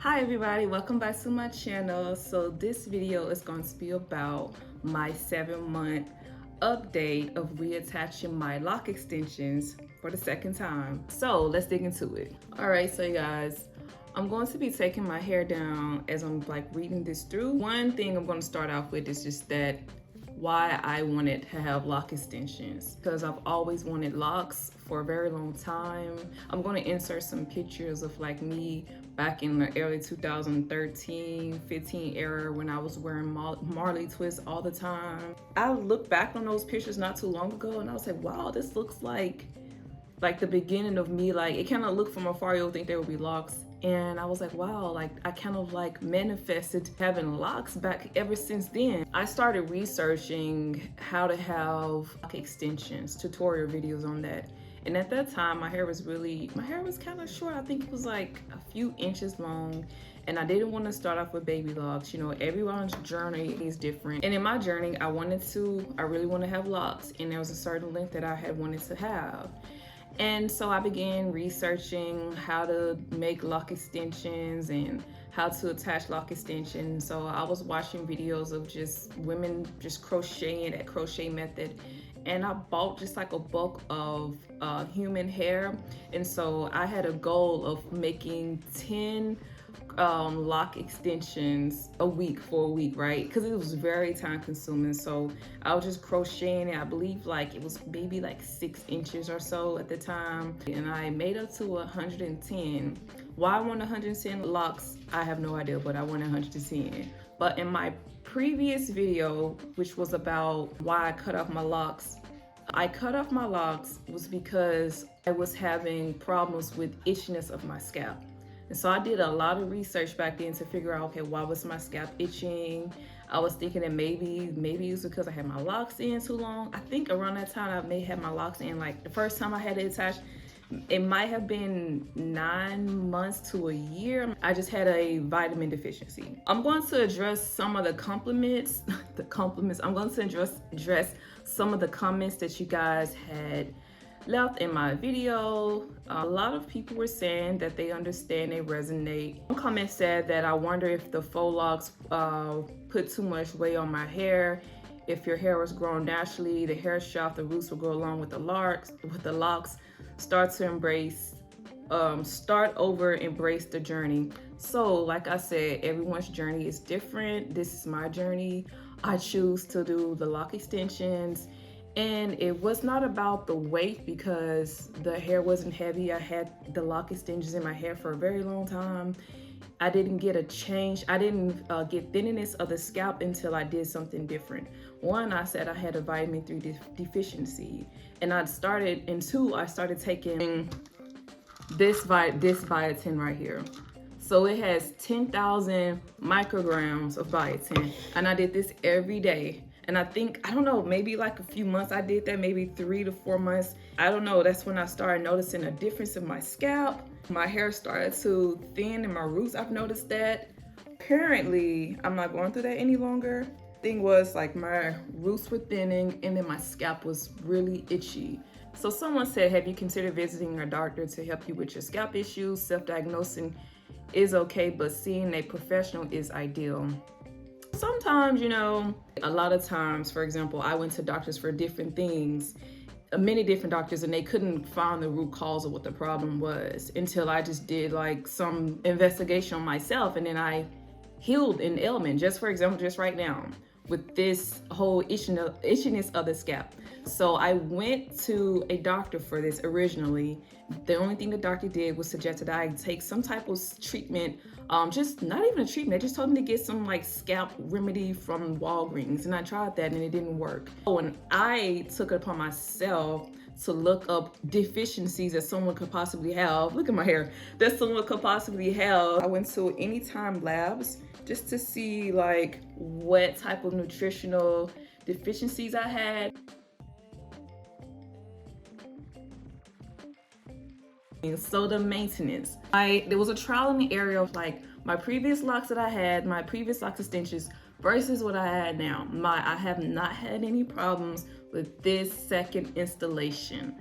Hi everybody, welcome back to my channel. So this video is going to be about my 7-month update of reattaching my lock extensions for the second time. So let's dig into it. All right, so you guys, I'm going to be taking my hair down as I'm reading this through. One thing I'm going to start off with is just that why I wanted to have lock extensions, because I've always wanted locks for a very long time. I'm going to insert some pictures of me back in the early 2013-15 era when I was wearing Marley twists all the time. I looked back on those pictures not too long ago and I was like, wow, this looks like the beginning of me. It kind of looked from afar, you'll think there would be locks. And I was like, wow, I kind of manifested having locks back ever since then. I started researching how to have lock extensions, tutorial videos on that. And at that time, my hair was kind of short. I think it was a few inches long. And I didn't want to start off with baby locks. You know, everyone's journey is different. And in my journey, I really want to have locks. And there was a certain length that I had wanted to have. And so I began researching how to make lock extensions and how to attach lock extensions. So I was watching videos of just women just crocheting, that crochet method. And I bought just a bulk of human hair. And so I had a goal of making 10 lock extensions a week, right? Because it was very time consuming. So I was just crocheting it. I believe it was maybe 6 inches or so at the time. And I made up to 110. Why I want 110 locks, I have no idea, but I want 110. But in my previous video, which was about why I cut off my locks, I cut off my locks was because I was having problems with itchiness of my scalp. And so I did a lot of research back then to figure out, okay, why was my scalp itching? I was thinking that maybe it was because I had my locks in too long. I think around that time I may have my locks in, the first time I had it attached, it might have been 9 months to a year. I just had a vitamin deficiency. I'm going to address some of the compliments, I'm going to address some of the comments that you guys had left in my video. A lot of people were saying that they understand, they resonate. One comment said that I wonder if the faux locks put too much weight on my hair. If your hair was grown naturally, the hair shaft, the roots will go along with the locks. Start over, embrace the journey. So like I said, everyone's journey is different. This is my journey. I choose to do the lock extensions. And it was not about the weight because the hair wasn't heavy. I had the lock extensions in my hair for a very long time. I didn't get a change. I didn't get thinniness of the scalp until I did something different. One, I said I had a vitamin 3 deficiency. And two, I started taking this biotin right here. So it has 10,000 micrograms of biotin. And I did this every day. And I think, I don't know, maybe a few months I did that, maybe 3 to 4 months. I don't know, that's when I started noticing a difference in my scalp. My hair started to thin and my roots, I've noticed that. Apparently, I'm not going through that any longer. Thing was my roots were thinning and then my scalp was really itchy. So someone said, have you considered visiting a doctor to help you with your scalp issues? Self-diagnosing is okay, but seeing a professional is ideal. Sometimes, a lot of times, for example, I went to doctors for different things, many different doctors, and they couldn't find the root cause of what the problem was until I just did some investigation on myself, and then I healed an ailment. Just for example, just right now with this whole itchiness of the scalp. So I went to a doctor for this originally. The only thing the doctor did was suggest that I take some type of treatment, just not even a treatment. They just told me to get some scalp remedy from Walgreens, and I tried that and it didn't work. And I took it upon myself to look up deficiencies that someone could possibly have. Look at my hair. That someone could possibly have. I went to Anytime Labs just to see what type of nutritional deficiencies I had. So the maintenance, there was a trial in the area of my previous locks that I had, my previous lock extensions versus what I had now. I have not had any problems with this second installation.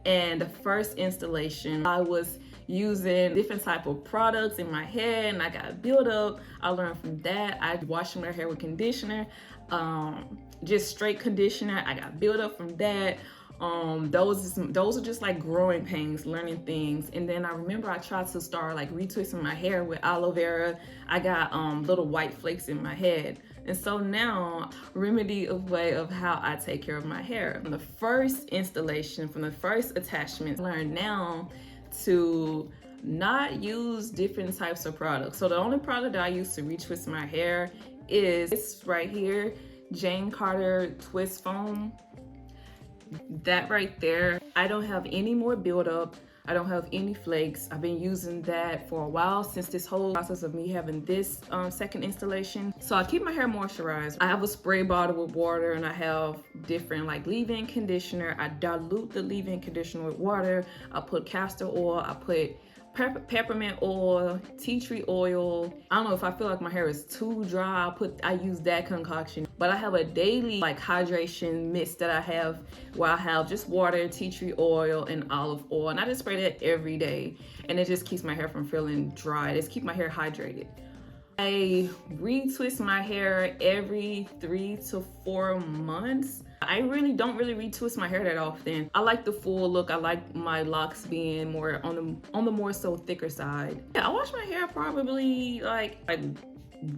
And the first installation, I was using different type of products in my hair, and I got built up. I learned from that. I washed my hair with conditioner, just straight conditioner. I got built up from that. Those are just like growing pains, learning things. And then I remember I tried to start like retwisting my hair with aloe vera. I got little white flakes in my head. And so now, remedy a way of how I take care of my hair. From the first installation, from the first attachment, I learned now to not use different types of products. So the only product that I use to retwist my hair is this right here, Jane Carter Twist Foam. That right there. I don't have any more buildup. I don't have any flakes. I've been using that for a while, since this whole process of me having this second installation. So I keep my hair moisturized. I have a spray bottle with water, and I have different like leave-in conditioner. I dilute the leave-in conditioner with water. I put castor oil. I put peppermint oil, tea tree oil. I don't know if I feel like my hair is too dry, I use that concoction. But I have a daily like hydration mist that I have, where I have just water, tea tree oil, and olive oil, and I just spray that every day, and it just keeps my hair from feeling dry. It just keeps my hair hydrated. I retwist my hair every 3 to 4 months. I don't really retwist my hair that often. I like the full look. I like my locks being more on the more so thicker side. Yeah, I wash my hair probably like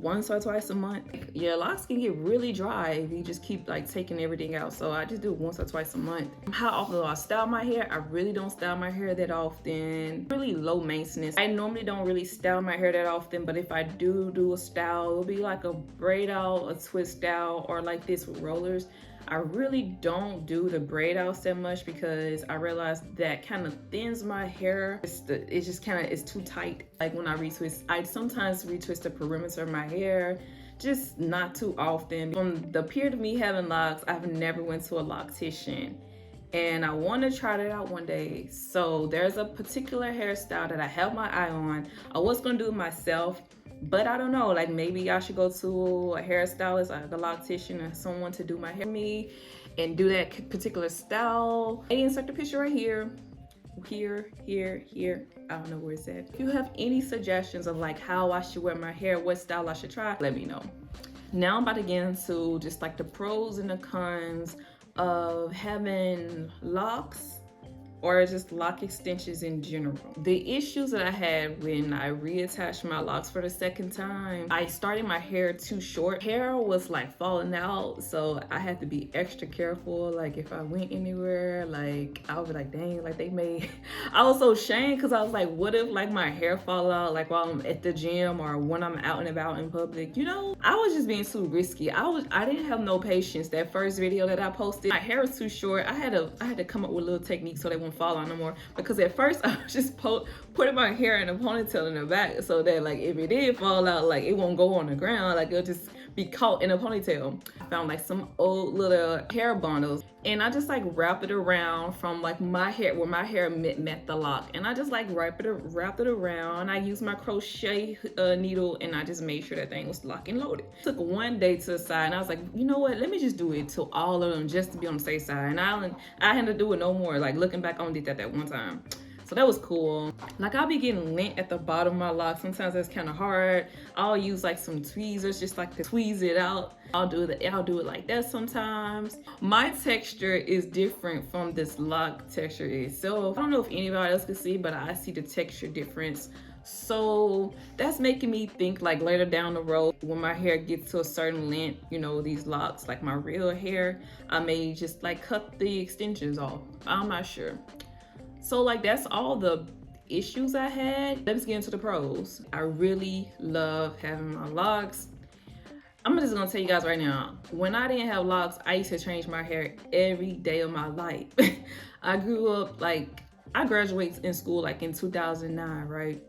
once or twice a month. Your locks can get really dry if you just keep like taking everything out. So I just do it once or twice a month. How often do I style my hair? I really don't style my hair that often. Really low maintenance. I normally don't really style my hair that often, but if I do a style, it'll be like a braid out, a twist style, or like this with rollers. I really don't do the braid outs that much, because I realize that kind of thins my hair. It's just kind of, it's too tight. Like when I retwist, I sometimes retwist the perimeter of my hair, just not too often. From the period of me having locks, I've never went to a loctician, and I want to try that out one day. So there's a particular hairstyle that I have my eye on. I was gonna do it myself, but I don't know, like maybe I should go to a hairstylist, like a loctician, or someone to do my hair for me and do that particular style. I insert the picture right here. Here. I don't know where it's at. If you have any suggestions of like how I should wear my hair, what style I should try, let me know. Now I'm about to get into just like the pros and the cons of having locks, or just lock extensions in general. The issues that I had when I reattached my locks for the second time, I started my hair too short. Hair was like falling out, so I had to be extra careful. Like if I went anywhere, like I would be like, dang, like they made, I was so ashamed, because I was like, what if like my hair fall out like while I'm at the gym or when I'm out and about in public, you know? I was just being too risky. I didn't have no patience. That first video that I posted, my hair was too short. I had to come up with a little technique so they won't fall out no more, because at first I was just putting my hair in a ponytail in the back, so that like if it did fall out, like it won't go on the ground, like it'll just be caught in a ponytail. I found like some old little hair bundles, and I just like wrap it around from like my hair, where my hair met the lock, and I just like wrap it around. I used my crochet needle, and I just made sure that thing was locked and loaded. Took one day to the side, and I was like, you know what, let me just do it to all of them, just to be on the safe side. And I had to do it no more. Like looking back, I only did that one time. So that was cool. Like I'll be getting lint at the bottom of my lock. Sometimes that's kind of hard. I'll use like some tweezers just like to tweeze it out. I'll do it like that sometimes. My texture is different from this lock texture itself. I don't know if anybody else can see, but I see the texture difference. So that's making me think like later down the road, when my hair gets to a certain length, you know, these locks, like my real hair, I may just like cut the extensions off. I'm not sure. So like that's all the issues I had. Let's get into the pros. I really love having my locks. I'm just gonna tell you guys right now, when I didn't have locks, I used to change my hair every day of my life. I grew up like, I graduated in school like in 2009, right?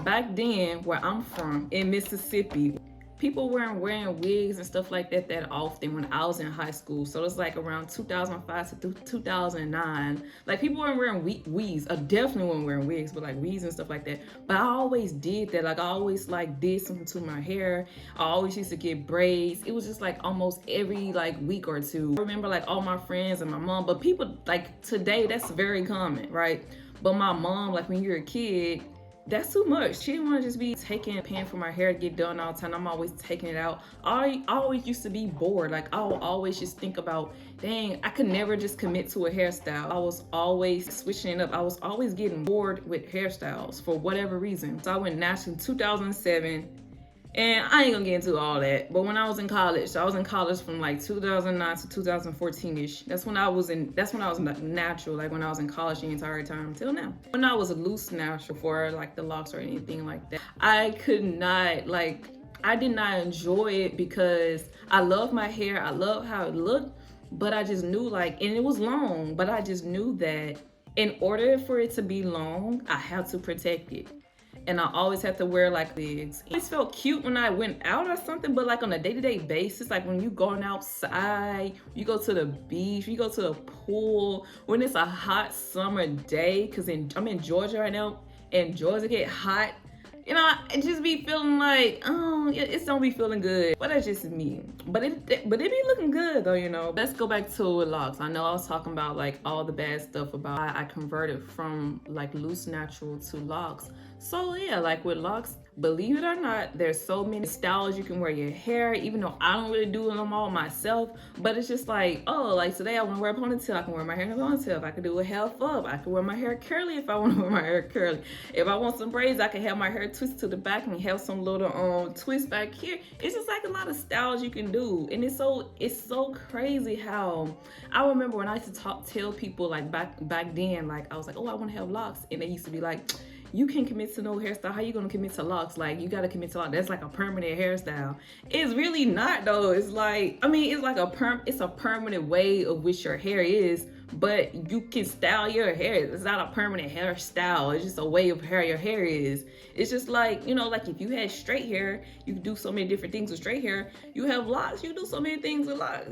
Back then, where I'm from, in Mississippi, people weren't wearing wigs and stuff like that often when I was in high school. So it's like around 2005 to 2009. Like people weren't wearing weaves. I definitely wasn't wearing wigs, but like weaves and stuff like that. But I always did that. Like I always like did something to my hair. I always used to get braids. It was just like almost every like week or two. I remember like all my friends and my mom, but people like today, that's very common, right? But my mom, like when you're a kid, that's too much. She didn't want to just be paying for my hair to get done all the time. I'm always taking it out. I always used to be bored. Like I would always just think about, dang, I could never just commit to a hairstyle. I was always switching it up. I was always getting bored with hairstyles for whatever reason. So I went national in 2007. And I ain't gonna get into all that. But when I was in college, so I was in college from like 2009 to 2014-ish. That's when I was natural, like when I was in college the entire time till now. When I was a loose natural before like the locks or anything like that, I could not I did not enjoy it because I love my hair. I love how it looked, but I just knew and it was long, but I just knew that in order for it to be long, I had to protect it. And I always had to wear wigs. It always felt cute when I went out or something, but on a day-to-day basis, like when you going outside, you go to the beach, you go to the pool, when it's a hot summer day, because I'm in Georgia right now, and Georgia get hot, it just be feeling oh, it don't be feeling good. But that's just me. But it be looking good though, Let's go back to locks. I know I was talking about all the bad stuff about how I converted from loose natural to locks. So yeah, with locks, believe it or not, there's so many styles you can wear your hair, even though I don't really do them all myself. But it's just today I want to wear a ponytail, I can wear my hair in a ponytail. If I could do a half up, I can wear my hair curly if I want to wear my hair curly. If I want some braids, I can have my hair twisted to the back and have some little twist back here. It's just a lot of styles you can do. And it's so crazy how I remember when I used to tell people back then, I was oh, I want to have locks, and they used to be you can commit to no hairstyle. How you gonna commit to locks? You gotta commit to locks. That's a permanent hairstyle. It's really not though. It's it's a permanent way of which your hair is, but you can style your hair. It's not a permanent hairstyle. It's just a way of how your hair is. It's just if you had straight hair, you could do so many different things with straight hair. You have locks, you do so many things with locks,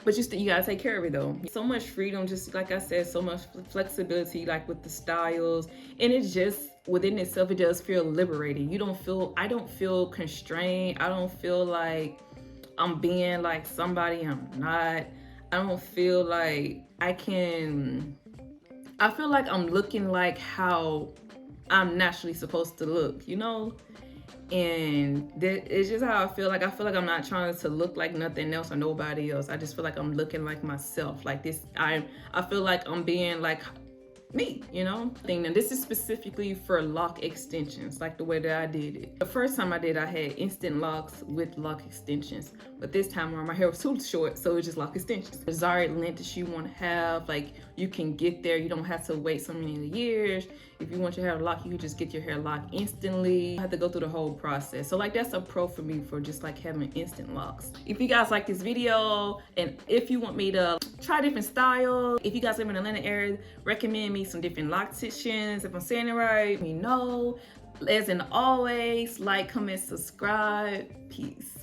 but you gotta take care of it though. So much freedom, just like I said, so much flexibility, with the styles, and it's just within itself, it does feel liberating. I don't feel constrained. I don't feel like I'm being somebody I'm not. I don't feel like I feel like I'm looking how I'm naturally supposed to look, And it's just how I feel like I'm not trying to look like nothing else or nobody else. I just feel like I'm looking like myself. I feel like I'm being me, And this is specifically for lock extensions, the way that I did it. The first time I did, I had instant locks with lock extensions, but this time around my hair was too short, so it's just lock extensions. The desired length that you want to have, you can get there. You don't have to wait so many years. If you want your hair locked, you can just get your hair locked instantly. You have to go through the whole process. So that's a pro for me for just having instant locks. If you guys like this video, and if you want me to try different styles, if you guys live in the Atlanta area, recommend me some different locticians. If I'm saying it right, let me know. As in always, comment, subscribe. Peace.